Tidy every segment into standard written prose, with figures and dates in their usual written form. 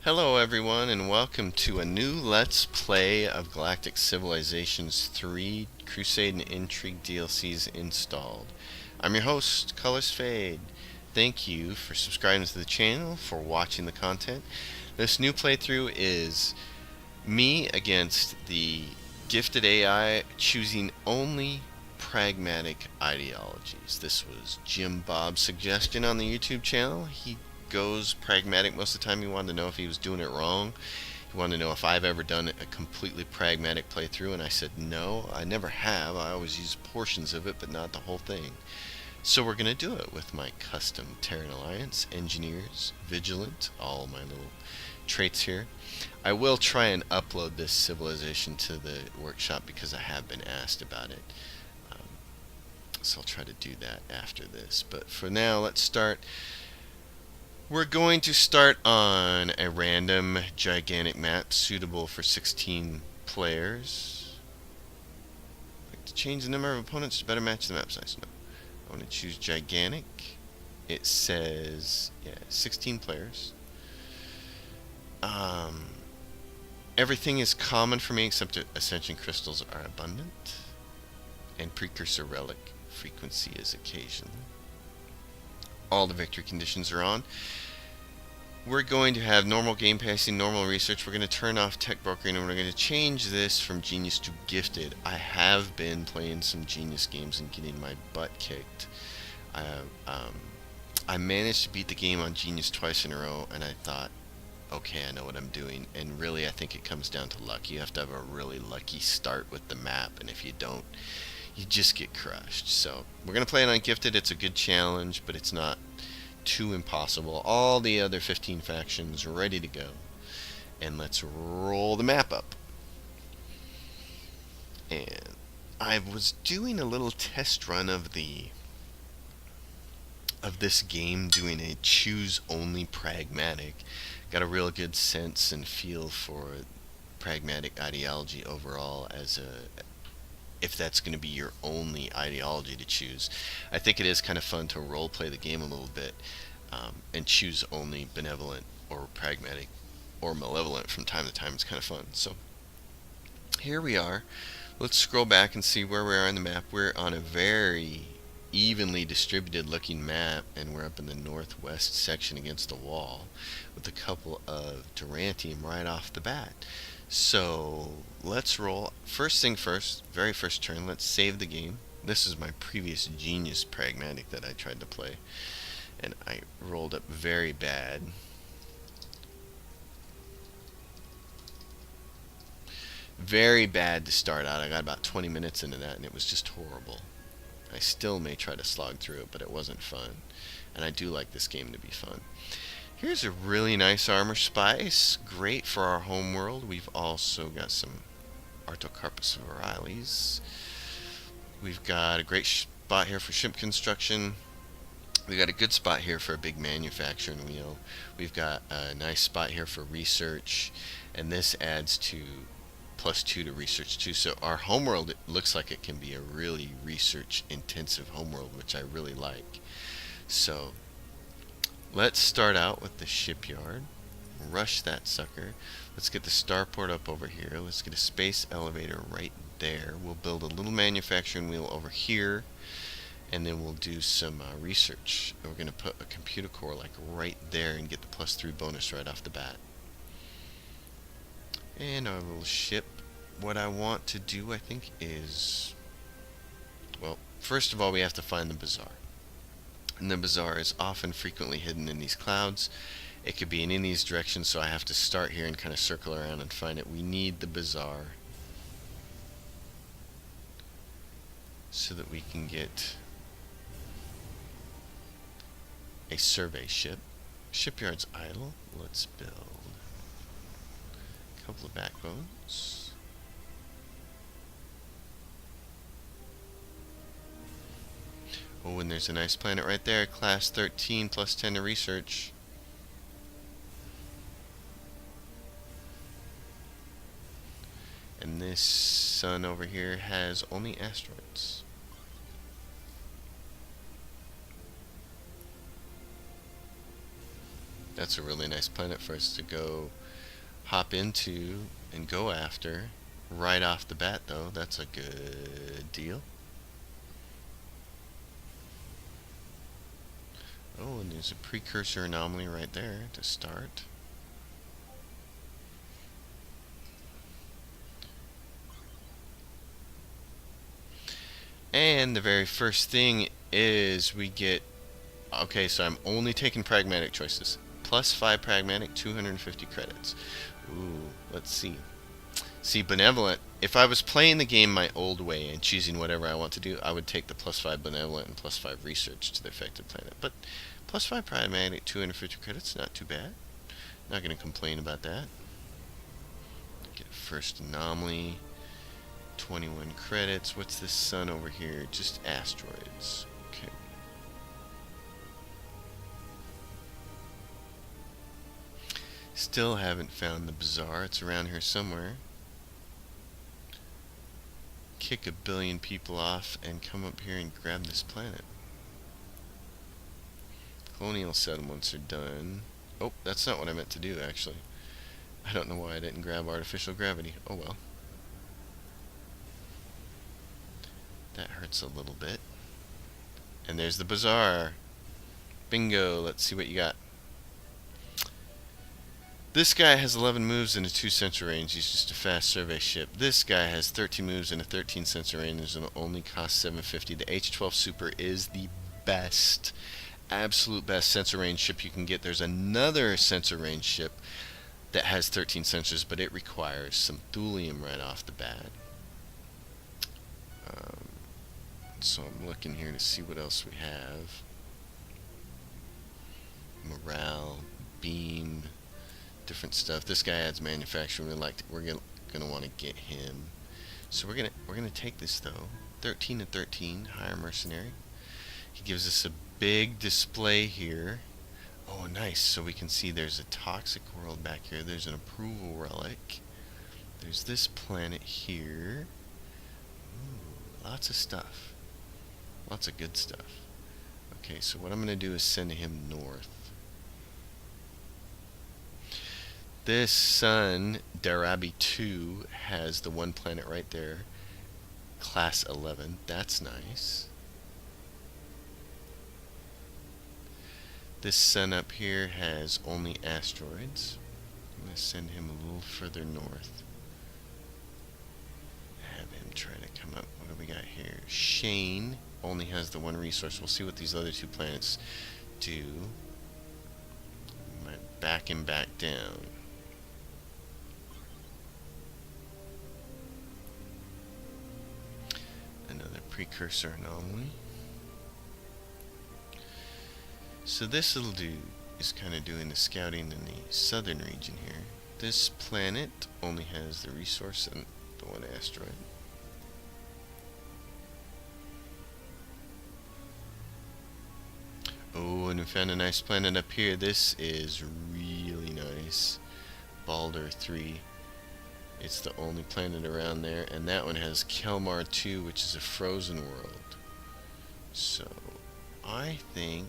Hello everyone and welcome to a new Let's Play of Galactic Civilizations 3 Crusade and Intrigue DLCs installed. I'm your host, Colors Fade. Thank you for subscribing to the channel, for watching the content. This new playthrough is me against the gifted AI choosing only pragmatic ideologies. This was Jim Bob's suggestion on the YouTube channel. He goes pragmatic most of the time. He wanted to know if he was doing it wrong. He wanted to know if I've ever done a completely pragmatic playthrough, and I said no, I never have. I always use portions of it, but not the whole thing. So we're going to do it with my custom Terran Alliance, Engineers, Vigilant, all my little traits here. I will try and upload this civilization to the workshop because I have been asked about it. So I'll try to do that after this. But for now, let's start. We're going to start on a random gigantic map suitable for 16 players. I'd like to change the number of opponents to better match the map size. No. I want to choose gigantic. It says, 16 players. Everything is common for me except ascension crystals are abundant. And precursor relic frequency is occasional. All the victory conditions are on. We're going to have normal game passing, normal research. We're going to turn off tech brokering, and we're going to change this from genius to gifted. I have been playing some genius games and getting my butt kicked. I managed to beat the game on genius twice in a row, and I thought, okay, I know what I'm doing. And really, I think it comes down to luck. You have to have a really lucky start with the map, and if you don't, you just get crushed. So we're going to play it on gifted. It's a good challenge, but it's not too impossible. All the other 15 factions are ready to go. And let's roll the map up. And I was doing a little test run of this game, doing a choose only pragmatic. Got a real good sense and feel for pragmatic ideology overall as if that's going to be your only ideology to choose. I think it is kind of fun to role play the game a little bit and choose only benevolent or pragmatic or malevolent from time to time. It's kind of fun. So here we are. Let's scroll back and see where we are on the map. We're on a very evenly distributed looking map, and we're up in the northwest section against the wall with a couple of Durantium right off the bat. So let's roll. First thing first, very first turn, let's save the game. This is my previous genius pragmatic that I tried to play, and I rolled up very bad. Very bad to start out. I got about 20 minutes into that, and it was just horrible. I still may try to slog through it, but it wasn't fun. And I do like this game to be fun. Here's a really nice armor spice. Great for our home world. We've also got some Artocarpus virilis. We've got a great spot here for ship construction. We've got a good spot here for a big manufacturing wheel. We've got a nice spot here for research. And this adds to +2 to research too. So our homeworld, it looks like it can be a really research intensive homeworld, which I really like. So let's start out with the shipyard. Rush that sucker. Let's get the starport up over here. Let's get a space elevator right there. We'll build a little manufacturing wheel over here, and then we'll do some research. We're going to put a computer core like right there and get the +3 bonus right off the bat. And our little ship. What I want to do, I think, is, well, first of all, we have to find the bazaar. And the bazaar is often frequently hidden in these clouds. It could be in any of these directions, so I have to start here and kind of circle around and find it. We need the bazaar so that we can get a survey ship. Shipyard's idle. Let's build a couple of backbones. Oh, and there's a nice planet right there. Class 13 +10 to research. And this sun over here has only asteroids. That's a really nice planet for us to go hop into and go after. Right off the bat, though, that's a good deal. Oh, and there's a precursor anomaly right there to start. And the very first thing is we get... Okay, so I'm only taking pragmatic choices. Plus 5 pragmatic, 250 credits. Ooh, let's see. See, benevolent, if I was playing the game my old way and choosing whatever I want to do, I would take the plus 5 benevolent and plus 5 research to the affected planet. But plus 5 pragmatic, 250 credits, not too bad. Not going to complain about that. Get first anomaly, 21 credits. What's this sun over here? Just asteroids. Okay. Still haven't found the bazaar. It's around here somewhere. Kick a billion people off and come up here and grab this planet. Colonial settlements are done. Oh, that's not what I meant to do, actually. I don't know why I didn't grab artificial gravity. Oh well. That hurts a little bit. And there's the bazaar. Bingo. Let's see what you got. This guy has 11 moves and a 2 sensor range. He's just a fast survey ship. This guy has 13 moves and a 13 sensor range and only costs 750. The H-12 Super is the best, absolute best sensor range ship you can get. There's another sensor range ship that has 13 sensors, but it requires some thulium right off the bat. So I'm looking here to see what else we have. Morale, beam, different stuff. This guy adds manufacturing. We're gonna want to get him. So we're gonna take this though. 13 and 13, hire mercenary. He gives us a big display here. Oh, nice. So we can see there's a toxic world back here. There's an approval relic. There's this planet here. Ooh, lots of stuff. Lots of good stuff. Okay, so what I'm going to do is send him north. This sun, Darabi 2, has the one planet right there. Class 11. That's nice. This sun up here has only asteroids. I'm going to send him a little further north. Have him try to come up. What do we got here? Shane only has the one resource. We'll see what these other 2 planets do. Might back him back down. Another precursor anomaly. So this little dude is kind of doing the scouting in the southern region here. This planet only has the resource and the one asteroid. Oh, and we found a nice planet up here. This is really nice. Balder 3. It's the only planet around there, and that one has Kelmar 2, which is a frozen world. So, I think...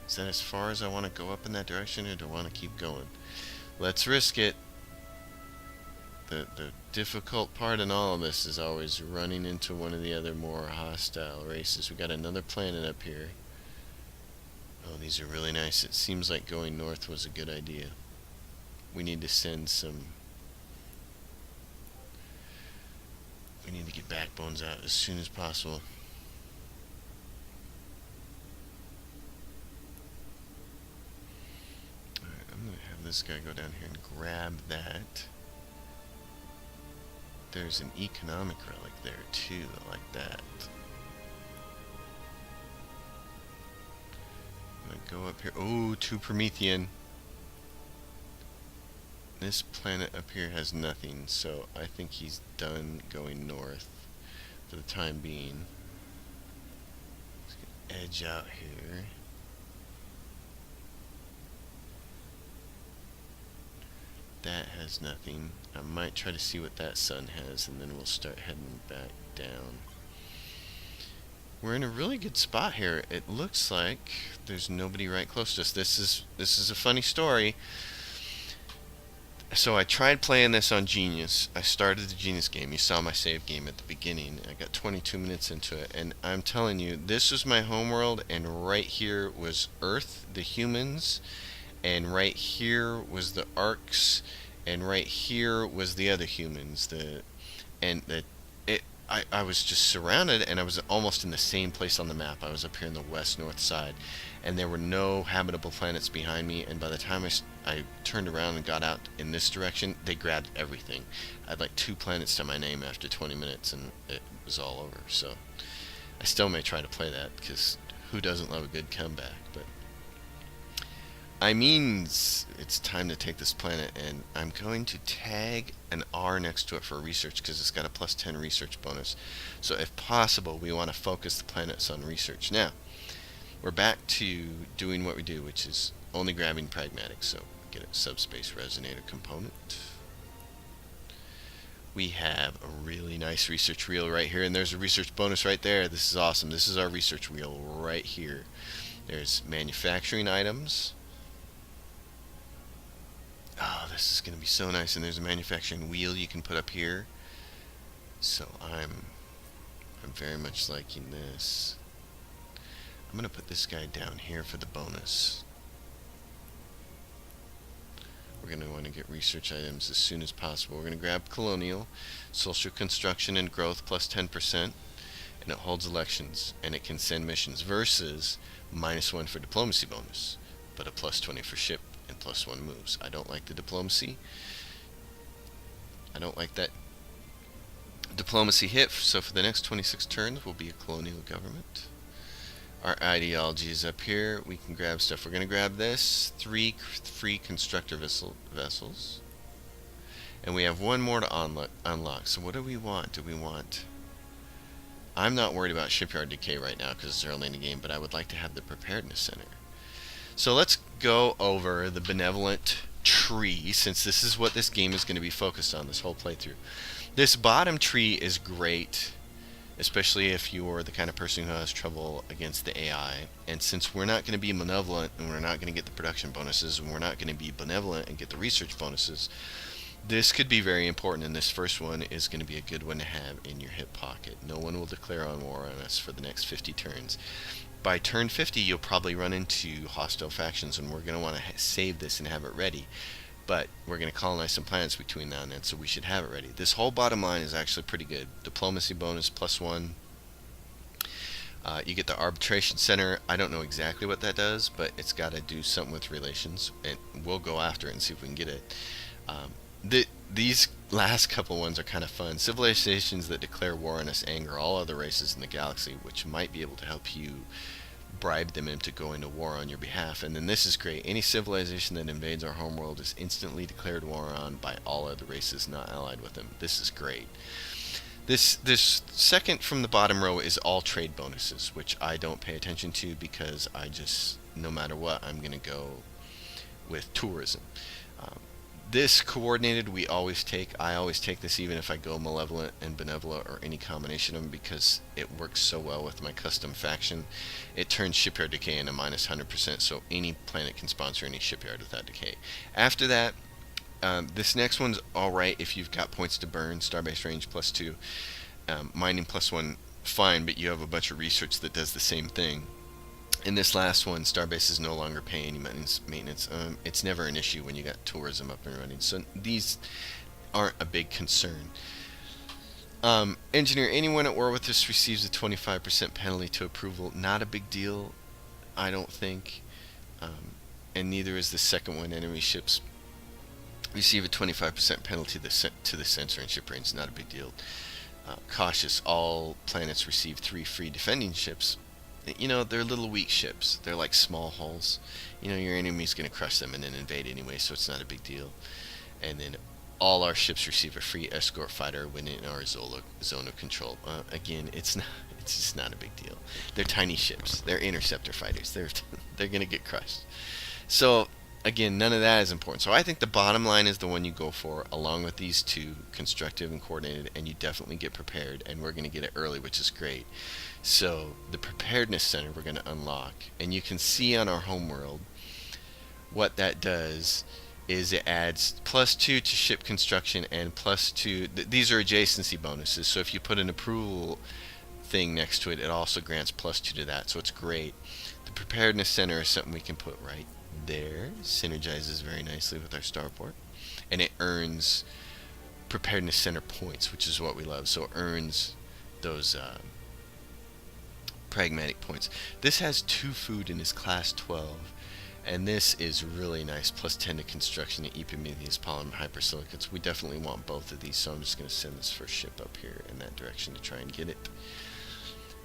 is that as far as I want to go up in that direction, or do I want to keep going? Let's risk it. The difficult part in all of this is always running into one of the other more hostile races. We got another planet up here. Oh, these are really nice. It seems like going north was a good idea. We need to send some... We need to get backbones out as soon as possible. Alright, I'm going to have this guy go down here and grab that. There's an economic relic there too. I like that. I'm going to go up here. Oh, 2 Promethean. This planet up here has nothing, so I think he's done going north for the time being. Let's get edge out here. That has nothing. I might try to see what that sun has, and then we'll start heading back down. we're in a really good spot here. It looks like there's nobody right close to us. This is a funny story. So I tried playing this on Genius. I started the Genius game. You saw my save game at the beginning. I got 22 minutes into it, and I'm telling you, this was my homeworld, and right here was Earth, the humans, and right here was the Arcs, and right here was the other humans. I was just surrounded, and I was almost in the same place on the map. I was up here in the west north side, and there were no habitable planets behind me. And by the time I turned around and got out in this direction, they grabbed everything. I had like 2 planets to my name after 20 minutes, and it was all over. So I still may try to play that, because who doesn't love a good comeback? But it's time to take this planet, and I'm going to tag an R next to it for research because it's got a plus 10 research bonus. So if possible, we want to focus the planets on research. Now, we're back to doing what we do, which is only grabbing pragmatic. So get a subspace resonator component. We have a really nice research wheel right here, and there's a research bonus right there. This is awesome. This is our research wheel right here. There's manufacturing items. Oh, this is going to be so nice. And there's a manufacturing wheel you can put up here. So I'm very much liking this. I'm going to put this guy down here for the bonus. We're going to want to get research items as soon as possible. We're going to grab colonial, social construction and growth plus 10%, and it holds elections, and it can send missions versus -1 for diplomacy bonus, but a plus 20 for ship and plus 1 moves. I don't like the diplomacy. I don't like that diplomacy hit, so for the next 26 turns we'll be a colonial government. Our ideology is up here. We can grab stuff. We're going to grab this, 3 free constructor vessels, and we have 1 more to unlock. So what do we want? I'm not worried about shipyard decay right now because it's early in the game, but I would like to have the preparedness center. So let's go over the benevolent tree, since this is what this game is going to be focused on this whole playthrough. This bottom tree is great, especially if you're the kind of person who has trouble against the AI. And since we're not going to be malevolent, and we're not going to get the production bonuses, and we're not going to be benevolent and get the research bonuses, this could be very important, and this first one is going to be a good one to have in your hip pocket. No one will declare on war on us for the next 50 turns. By turn 50, you'll probably run into hostile factions, and we're going to want to save this and have it ready. But we're going to colonize some planets between now and then, so we should have it ready. This whole bottom line is actually pretty good. Diplomacy bonus plus 1. You get the arbitration center. I don't know exactly what that does, but it's got to do something with relations, and we'll go after it and see if we can get it. These last couple ones are kind of fun. Civilizations that declare war on us anger all other races in the galaxy, which might be able to help you bribe them into going to war on your behalf. And then this is great. Any civilization that invades our homeworld is instantly declared war on by all other races not allied with them. This is great. This second from the bottom row is all trade bonuses, which I don't pay attention to because I just, no matter what, I'm going to go with tourism. This coordinated I always take this even if I go malevolent and benevolent or any combination of them, because it works so well with my custom faction. It turns shipyard decay into -100%, so any planet can sponsor any shipyard without decay. After that, this next one's alright if you've got points to burn. Starbase range plus 2, mining plus 1, fine, but you have a bunch of research that does the same thing. In this last one, Starbase is no longer paying any maintenance. It's never an issue when you got tourism up and running, so these aren't a big concern. Engineer, anyone at war with us receives a 25% penalty to approval. Not a big deal, I don't think. And neither is the second one. Enemy ships receive a 25% penalty to the sensor and ship range. Not a big deal. Cautious, all planets receive 3 free defending ships. You know, they're little weak ships. They're like small hulls. You know, your enemy's going to crush them and then invade anyway, so it's not a big deal. And then all our ships receive a free escort fighter when in our zone of control. Again, it's just not a big deal. They're tiny ships. They're interceptor fighters. They're going to get crushed. So again, none of that is important. So I think the bottom line is the one you go for, along with these two, constructive and coordinated, and you definitely get prepared, and we're going to get it early, which is great. So the preparedness center we're going to unlock, and you can see on our homeworld what that does is it adds +2 to ship construction and +2. These are adjacency bonuses, so if you put an approval thing next to it, it also grants +2 to that, so it's great. The preparedness center is something we can put right there. Synergizes very nicely with our starport, and it earns preparedness center points, which is what we love. So it earns those pragmatic points. This has 2 food and is class 12, and this is really nice. +10 to construction to Epimetheus polymer hypersilicates. We definitely want both of these, so I'm just going to send this first ship up here in that direction to try and get it.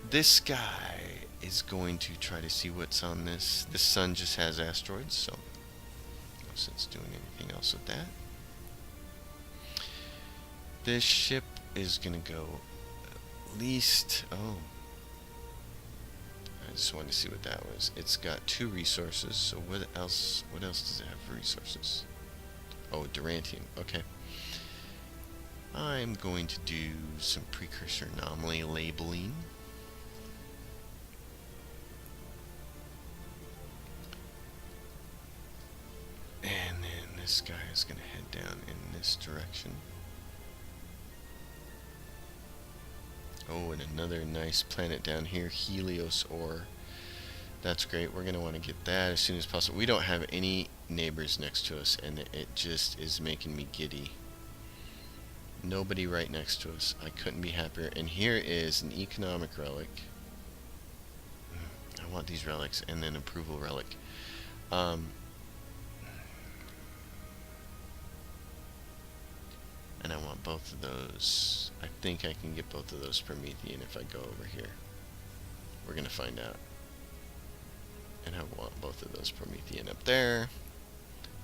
This guy is going to try to see what's on this. This sun just has asteroids, so no sense doing anything else with that. This ship is going to go at least... Oh. I just wanted to see what that was. It's got 2 resources, so what else does it have for resources? Oh, Durantium. Okay. I'm going to do some precursor anomaly labeling. And then this guy is going to head down in this direction. Oh, and another nice planet down here, Helios ore. That's great. We're going to want to get that as soon as possible. We don't have any neighbors next to us, and it just is making me giddy. Nobody right next to us. I couldn't be happier. And here is an economic relic. I want these relics, and then approval relic. And I want both of those. I think I can get both of those Promethean if I go over here. We're going to find out. And I want both of those Promethean up there.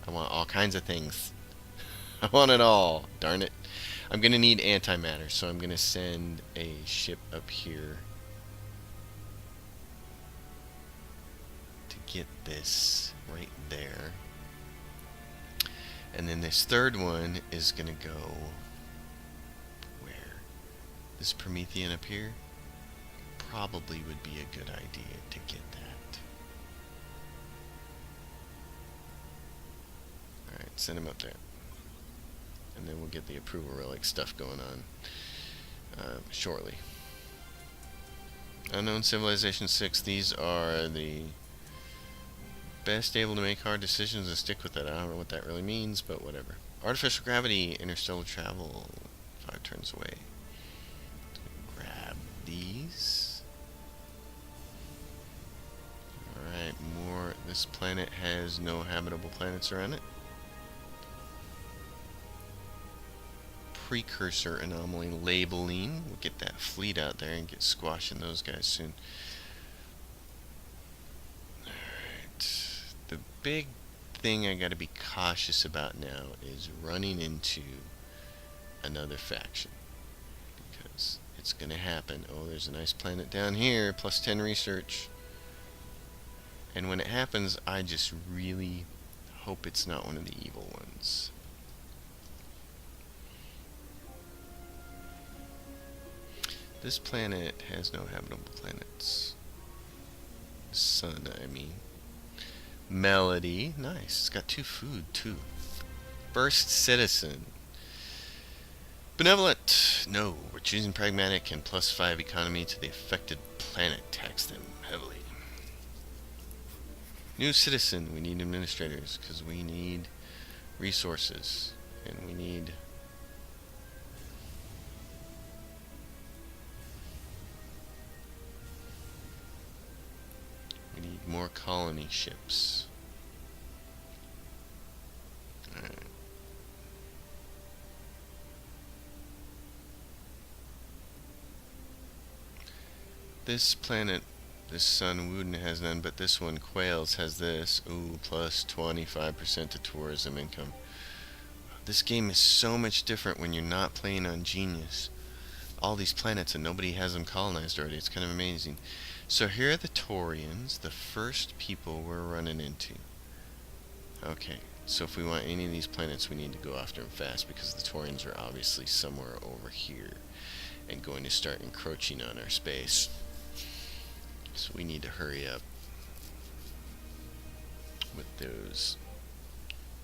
I want all kinds of things. I want it all. Darn it. I'm going to need antimatter, so I'm going to send a ship up here to get this right there. And then this third one is going to go where? This Promethean up here probably would be a good idea to get that. Alright, send him up there. And then we'll get the approval relic stuff going on shortly. Unknown Civilization 6, these are the best able to make hard decisions and stick with it. I don't know what that really means, but whatever. Artificial gravity, interstellar travel, 5 turns away. Grab these. Alright, more. This planet has no habitable planets around it. Precursor anomaly labeling. We'll get that fleet out there and get squashing those guys soon. The big thing I gotta be cautious about now is running into another faction, because it's gonna happen. Oh, there's a nice planet down here, +10 research, and when it happens, I just really hope it's not one of the evil ones. This planet has no habitable planets. Sun, I mean. Melody, nice. It's got 2 food too. First citizen. Benevolent. No, we're choosing pragmatic and +5 economy to the affected planet. Tax them heavily. New citizen. We need administrators because we need resources and we need more colony ships. Alright. This planet, this sun, Wooden has none, but this one, Quails, has this. Ooh, +25% to tourism income. This game is so much different when you're not playing on Genius. All these planets and nobody has them colonized already. It's kind of amazing. So here are the Taurians, the first people we're running into. Okay, so if we want any of these planets, we need to go after them fast because the Taurians are obviously somewhere over here and going to start encroaching on our space. So we need to hurry up with those.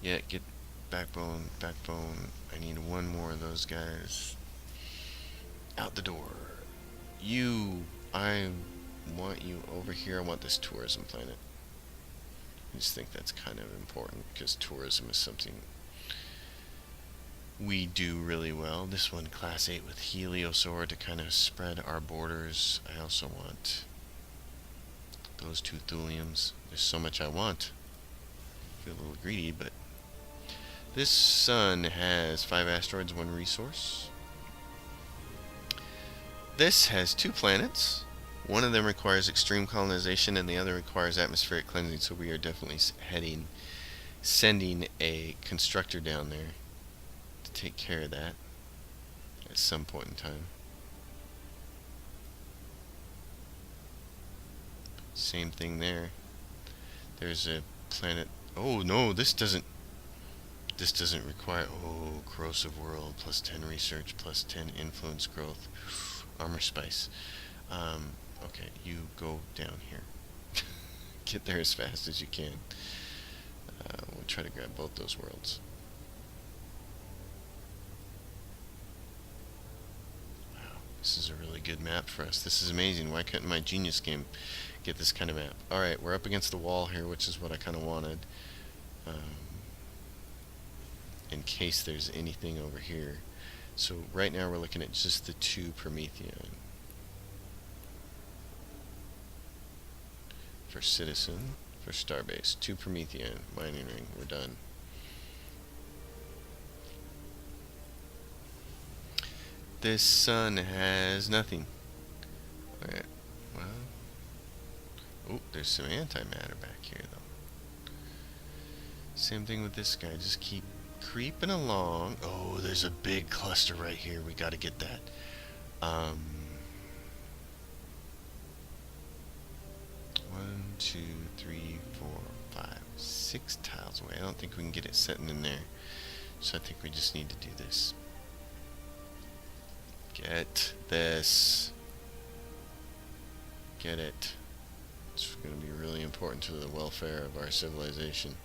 Yeah, get backbone. I need one more of those guys. Out the door. I want you over here. I want this tourism planet. I just think that's kind of important because tourism is something we do really well. This one, class 8 with Heliosaur to kind of spread our borders. I also want those two thuliums. There's so much I want. I feel a little greedy, but this sun has 5 asteroids, 1 resource. This has 2 planets. One of them requires extreme colonization and the other requires atmospheric cleansing, so we are definitely sending a constructor down there to take care of that at some point in time. Same thing there. There's a planet. Oh no, this doesn't require. Oh, corrosive world, plus 10 research, plus 10 influence growth, armor spice. Okay, you go down here. Get there as fast as you can. We'll try to grab both those worlds. Wow, this is a really good map for us. This is amazing. Why couldn't my Genius game get this kind of map? Alright, we're up against the wall here, which is what I kind of wanted. In case there's anything over here. So right now we're looking at just the 2 Promethean. For Citizen, for Starbase, 2 Promethean, mining ring, we're done. This sun has nothing. Alright, well. Oh, there's some antimatter back here though. Same thing with this guy, just keep creeping along. Oh, there's a big cluster right here, we gotta get that. 1, 2, 3, 4, 5, 6 tiles away. I don't think we can get it sitting in there. So I think we just need to do this. Get this. Get it. It's going to be really important to the welfare of our civilization.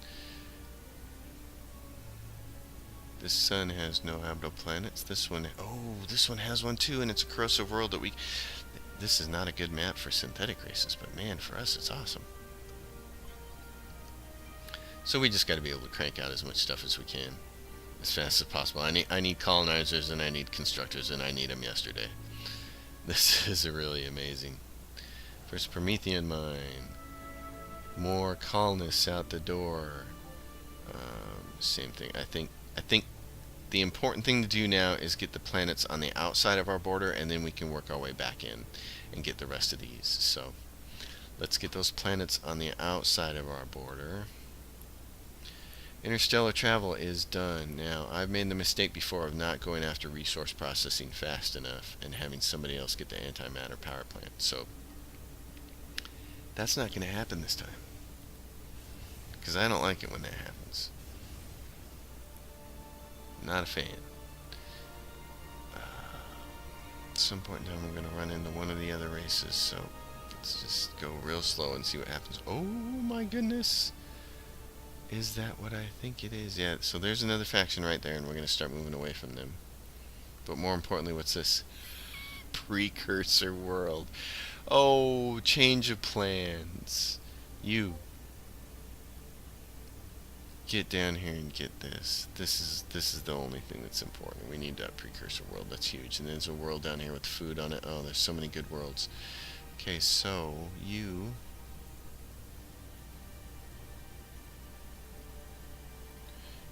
This sun has no habitable planets. This one, oh, this one has one too, and it's a corrosive world that we... This is not a good map for synthetic races, but man, for us it's awesome. So we just got to be able to crank out as much stuff as we can, as fast as possible. I need colonizers, and I need constructors, and I need them yesterday. This is really amazing. First Promethean mine. More colonists out the door. Same thing. I think the important thing to do now is get the planets on the outside of our border, and then we can work our way back in and get the rest of these. So let's get those planets on the outside of our border. Interstellar travel is done. Now, I've made the mistake before of not going after resource processing fast enough and having somebody else get the antimatter power plant. So that's not going to happen this time, because I don't like it when that happens. Not a fan. At some point in time we're going to run into one of the other races, so let's just go real slow and see what happens. Oh my goodness! Is that what I think it is? Yeah, so there's another faction right there, and we're going to start moving away from them. But more importantly, what's this? Precursor world. Oh, change of plans. You get down here and get this. This is the only thing that's important. We need that precursor world. That's huge. And there's a world down here with food on it. Oh, there's so many good worlds. Okay, so you...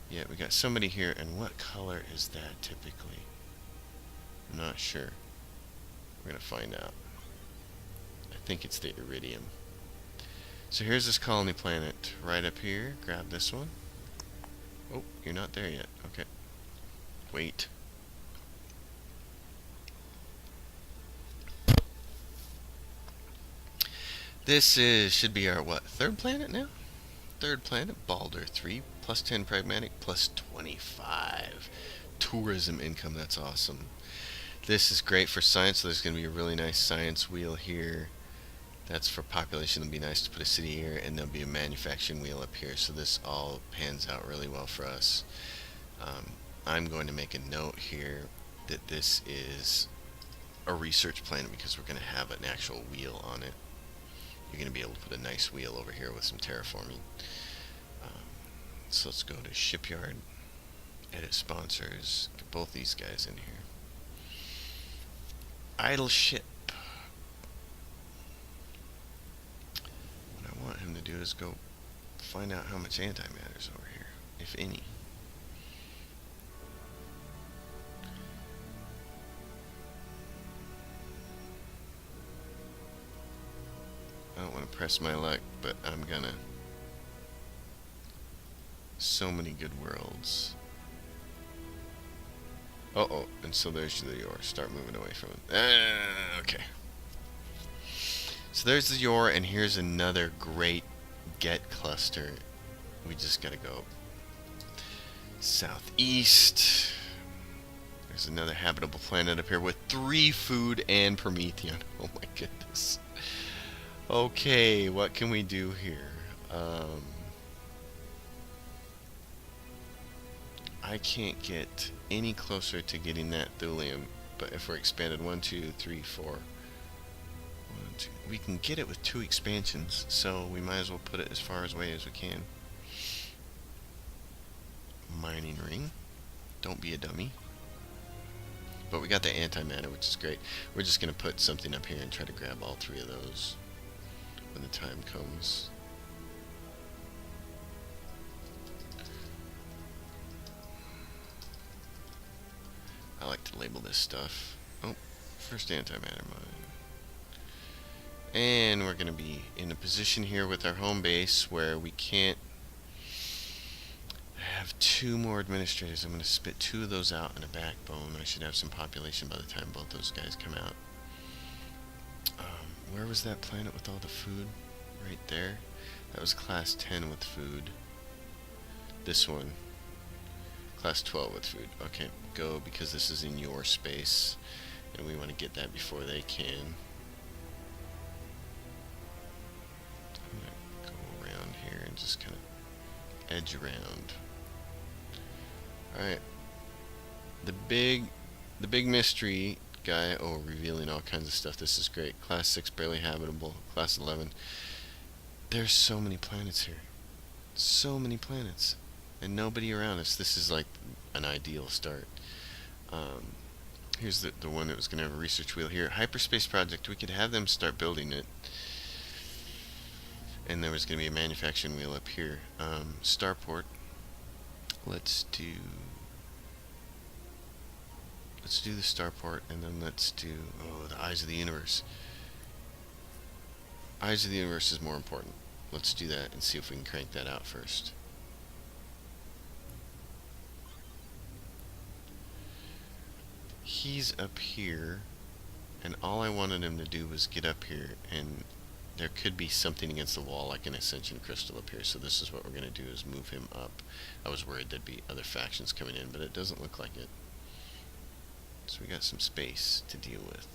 Yeah, we got somebody here, and what color is that typically? I'm not sure. We're gonna find out. I think it's the iridium. So here's this colony planet right up here. Grab this one. Oh, you're not there yet. Okay. Wait. This should be our, what, 3rd planet now? third planet, Balder 3, plus 10 pragmatic, plus 25 tourism income. That's awesome. This is great for science, so there's going to be a really nice science wheel here. That's for population. It'll be nice to put a city here, and there'll be a manufacturing wheel up here. So this all pans out really well for us. I'm going to make a note here that this is a research planet because we're going to have an actual wheel on it. You're going to be able to put a nice wheel over here with some terraforming. So let's go to shipyard, edit sponsors, get both these guys in here. Idle ship. What I want him to do is go find out how much antimatter's over here, if any. I don't want to press my luck, but I'm gonna. So many good worlds. Uh-oh, and so there's the Yor. Start moving away from it. Okay. So there's the Yor, and here's another great get cluster. We just gotta go southeast. There's another habitable planet up here with 3 food and Promethean. Oh my goodness. Okay, what can we do here? I can't get any closer to getting that thulium, but if we're expanded 1, 2, 3, 4, 1, 2, we can get it with 2 expansions, so we might as well put it as far away as we can. Mining ring. Don't be a dummy. But we got the antimatter, which is great. We're just going to put something up here and try to grab all 3 of those when the time comes. I like to label this stuff. Oh, first antimatter mine. And we're going to be in a position here with our home base where we can't have 2 more administrators. I'm going to spit 2 of those out in a backbone. I should have some population by the time both those guys come out. Where was that planet with all the food? Right there. That was class 10 with food. This one. Class 12 with food. Okay, go because this is in your space. And we want to get that before they can. I'm going to go around here and just kind of edge around. Alright. The big mystery guy. Oh, revealing all kinds of stuff. This is great. Class 6 barely habitable. Class 11. There's so many planets here. So many planets. And nobody around us. This is like an ideal start. Here's the one that was going to have a research wheel here. Hyperspace project. We could have them start building it. And there was going to be a manufacturing wheel up here. Starport. Let's do the starport, and then let's do the Eyes of the Universe. Eyes of the Universe is more important. Let's do that and see if we can crank that out first. He's up here, and all I wanted him to do was get up here, and there could be something against the wall like an ascension crystal up here, so this is what we're going to do, is move him up. I was worried there'd be other factions coming in, but it doesn't look like it. So we got some space to deal with.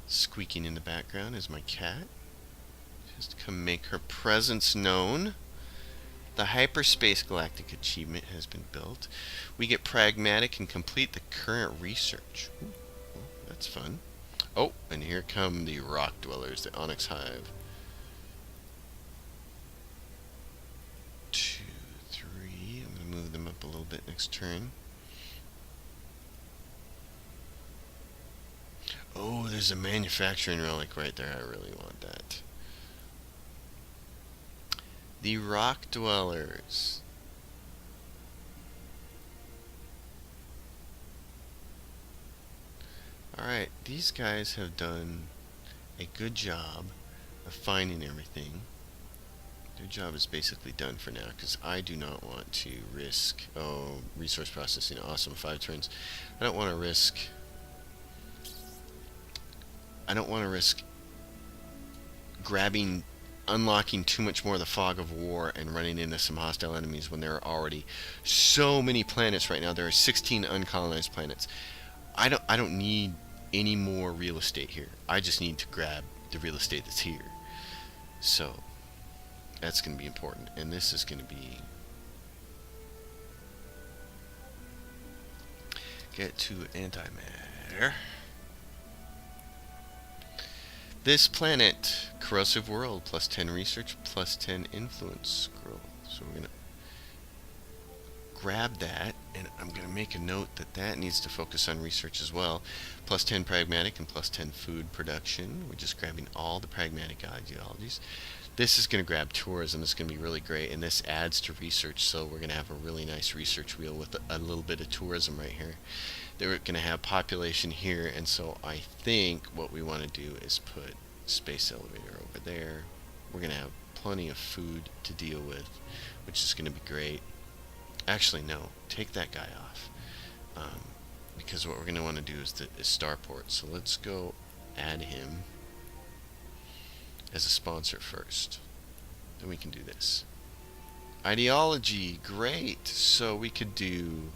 Squeaking in the background is my cat. Just to come make her presence known. The Hyperspace Galactic Achievement has been built. We get Pragmatic and complete the current research. Ooh, well, that's fun. Oh, and here come the Rock Dwellers, the Onyx Hive. 2, 3. I'm going to move them up a little bit next turn. Oh, there's a manufacturing relic right there. I really want that. The Rock Dwellers. Alright, these guys have done a good job of finding everything. Their job is basically done for now, because I do not want to risk... Oh, resource processing, awesome, 5 turns. I don't want to risk grabbing unlocking too much more of the fog of war and running into some hostile enemies when there are already so many planets right now. There are 16 uncolonized planets. I don't need any more real estate here. I just need to grab the real estate that's here. So that's going to be important. And this is going to be get to antimatter. This planet, corrosive world, plus 10 research, plus 10 influence growth. So we're going to grab that, and I'm going to make a note that that needs to focus on research as well. Plus 10 pragmatic and plus 10 food production. We're just grabbing all the pragmatic ideologies. This is going to grab tourism. It's going to be really great, and this adds to research, so we're going to have a really nice research wheel with a little bit of tourism right here. They're going to have population here, and so I think what we want to do is put space elevator over there. We're going to have plenty of food to deal with, which is going to be great. Actually, no, take that guy off, because what we're going to want to do is starport. So let's go add him as a sponsor first. Then we can do this. Ideology, great. So we could do,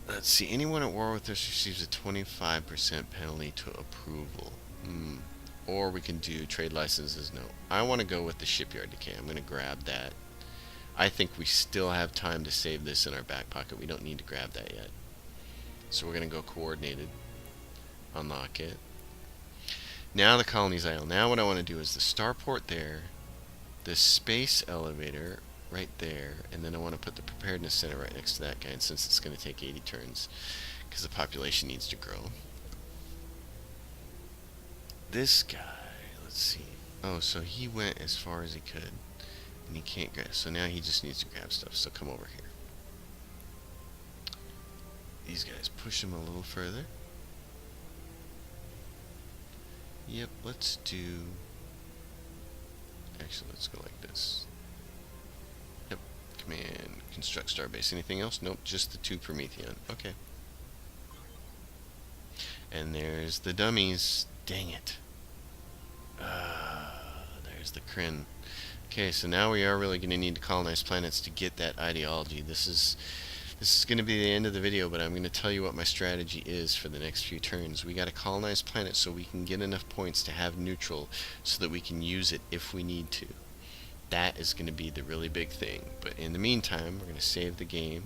let's see, anyone at war with us receives a 25% penalty to approval. Or we can do trade licenses. No, I want to go with the shipyard decay. I'm going to grab that. I think we still have time to save this in our back pocket. We don't need to grab that yet. So we're going to go coordinated. Unlock it. Now the colonies isle. Now what I want to do is the starport there, the space elevator right there, and then I want to put the preparedness center right next to that guy, and since it's going to take 80 turns because the population needs to grow. This guy, let's see. Oh, so he went as far as he could, and he can't grab, so now he just needs to grab stuff, so come over here. These guys, push him a little further. Yep, let's do, actually let's go like this. Yep, command, construct starbase. Anything else? Nope, just the 2 Promethean. Okay. And there's the dummies. Dang it. There's the Kryn. Okay, so now we are really going to need to colonize planets to get that ideology. This is going to be the end of the video, but I'm going to tell you what my strategy is for the next few turns. We got to colonize planets so we can get enough points to have neutral so that we can use it if we need to. That is going to be the really big thing. But in the meantime, we're going to save the game.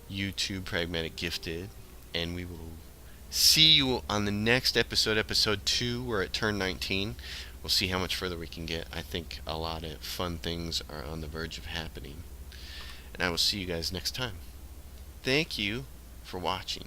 YouTube Pragmatic Gifted, and we will see you on the next episode, episode 2. We're at turn 19. We'll see how much further we can get. I think a lot of fun things are on the verge of happening. And I will see you guys next time. Thank you for watching.